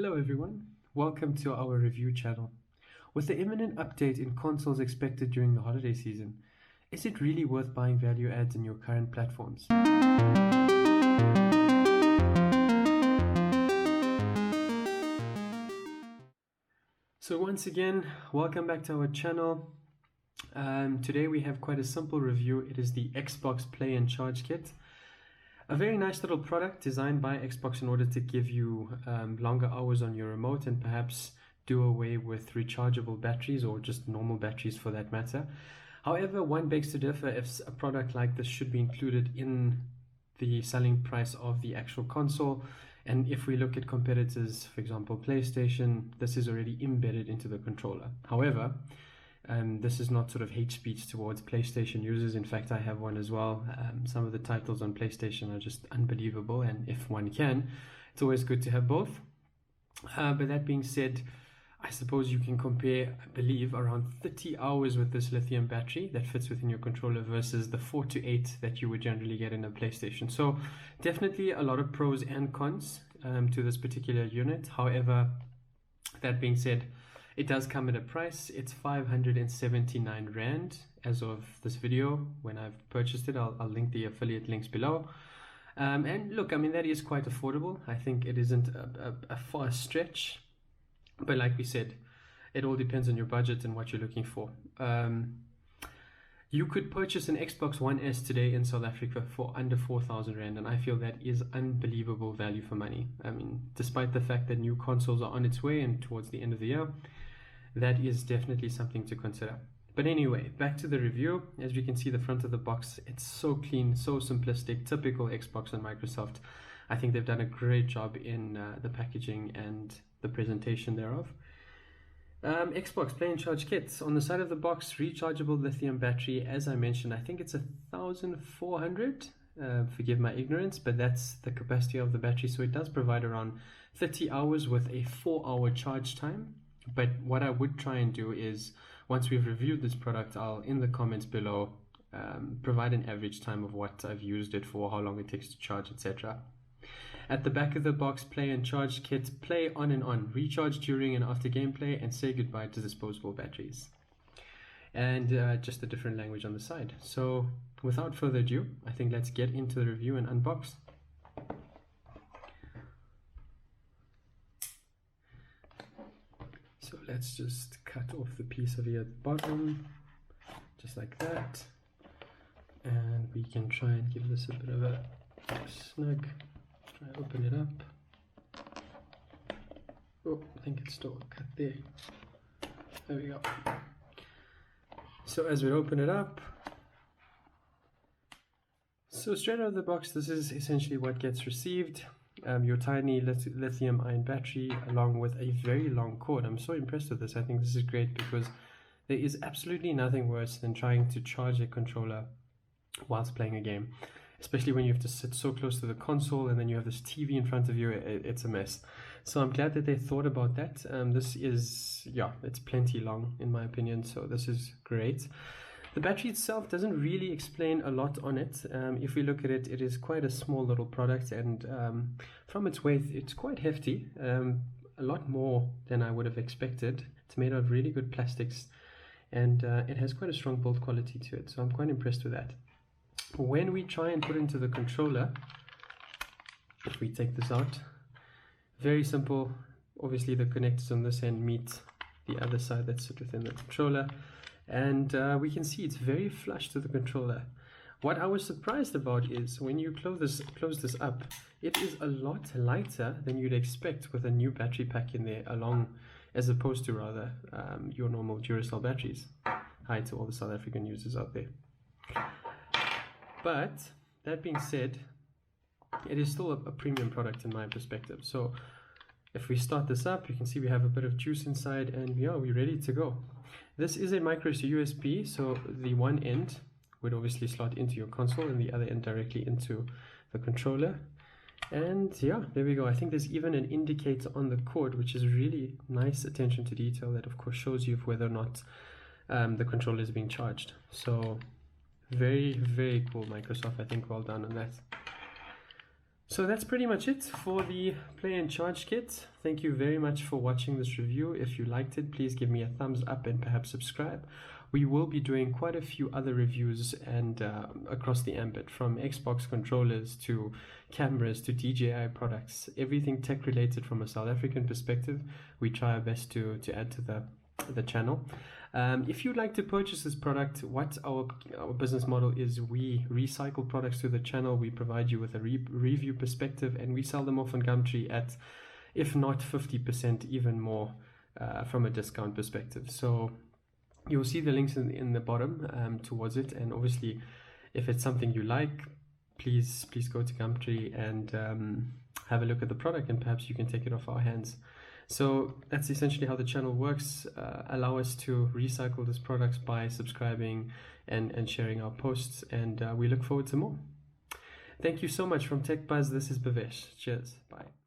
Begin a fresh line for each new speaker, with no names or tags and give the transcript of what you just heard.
Hello everyone, welcome to our review channel. With the imminent update in consoles expected during the holiday season, is it really worth buying value adds in your current platforms? So once again, welcome back to our channel. Today we have quite a simple review. It is the Xbox Play and Charge Kit. A very nice little product designed by Xbox in order to give you longer hours on your remote and perhaps do away with rechargeable batteries or just normal batteries for that matter. However, one begs to differ if a product like this should be included in the selling price of the actual console. And if we look at competitors, for example, PlayStation, this is already embedded into the controller. However, this is not sort of hate speech towards PlayStation users. In fact, I have one as well. Some of the titles on PlayStation are just unbelievable, and if one can, it's always good to have both. But that being said, I suppose you can compare, I believe, around 30 hours with this lithium battery that fits within your controller versus the 4 to 8 that you would generally get in a PlayStation. So definitely a lot of pros and cons to this particular unit. However, that being said, it does come at a price. It's 579 Rand as of this video. When I've purchased it, I'll link the affiliate links below. And look, I mean, that is quite affordable. I think it isn't a far stretch. But like we said, it all depends on your budget and what you're looking for. You could purchase an Xbox One S today in South Africa for under 4,000 Rand, and I feel that is unbelievable value for money. I mean, despite the fact that new consoles are on its way and towards the end of the year, that is definitely something to consider. But anyway, back to the review. As you can see, the front of the box, it's so clean, so simplistic, typical Xbox and Microsoft. I think they've done a great job in the packaging and the presentation thereof. Xbox Play and Charge Kits. On the side of the box, rechargeable lithium battery. As I mentioned, I think it's 1,400. Forgive my ignorance, but that's the capacity of the battery. So it does provide around 30 hours with a 4-hour charge time. But what I would try and do is, once we've reviewed this product, I'll, in the comments below, provide an average time of what I've used it for, how long it takes to charge, etc. At the back of the box, Play and Charge Kit. Play on and on. Recharge during and after gameplay, and say goodbye to disposable batteries. And just a different language on the side. So without further ado, I think let's get into the review and unbox. So let's just cut off the piece of here at the bottom, just like that. And we can try and give this a bit of a snug. Try to open it up. Oh, I think it's still cut there. There we go. So as we open it up, so straight out of the box, this is essentially what gets received. Your tiny lithium ion battery along with a very long cord. I'm so impressed with this. I think this is great because there is absolutely nothing worse than trying to charge a controller whilst playing a game, especially when you have to sit so close to the console and then you have this TV in front of you. It's a mess. So I'm glad that they thought about that. This is, yeah, it's plenty long in my opinion, so this is great. The battery itself doesn't really explain a lot on it. If we look at it, it is quite a small little product, and from its weight, it's quite hefty, a lot more than I would have expected. It's made of really good plastics, and it has quite a strong build quality to it, so I'm quite impressed with that. When we try and put it into the controller, if we take this out, very simple. Obviously, the connectors on this end meet the other side that sit within the controller. And we can see it's very flush to the controller. What I was surprised about is when you close this up, it is a lot lighter than you'd expect with a new battery pack in there, as opposed to rather your normal Duracell batteries. Hi to all the South African users out there. But that being said, it is still a premium product in my perspective. So if we start this up, you can see we have a bit of juice inside, and we're ready to go. This is a micro USB, so the one end would obviously slot into your console and the other end directly into the controller. And yeah, there we go. I think there's even an indicator on the cord, which is really nice attention to detail that of course shows you whether or not the controller is being charged. So very, very cool, Microsoft. I think well done on that. So that's pretty much it for the Play and Charge kit. Thank you very much for watching this review. If you liked it, please give me a thumbs up and perhaps subscribe. We will be doing quite a few other reviews and across the ambit, from Xbox controllers to cameras to DJI products, everything tech related from a South African perspective. We try our best to add to the channel. If you'd like to purchase this product, what our business model is, we recycle products to the channel, we provide you with a review perspective, and we sell them off on Gumtree at, if not 50%, even more from a discount perspective. So you'll see the links in the bottom towards it, and obviously if it's something you like, please go to Gumtree and have a look at the product, and perhaps you can take it off our hands. So that's essentially how the channel works. Allow us to recycle these products by subscribing and sharing our posts, and we look forward to more. Thank you so much. From Tech Buzz, this is Bhavesh. Cheers. Bye.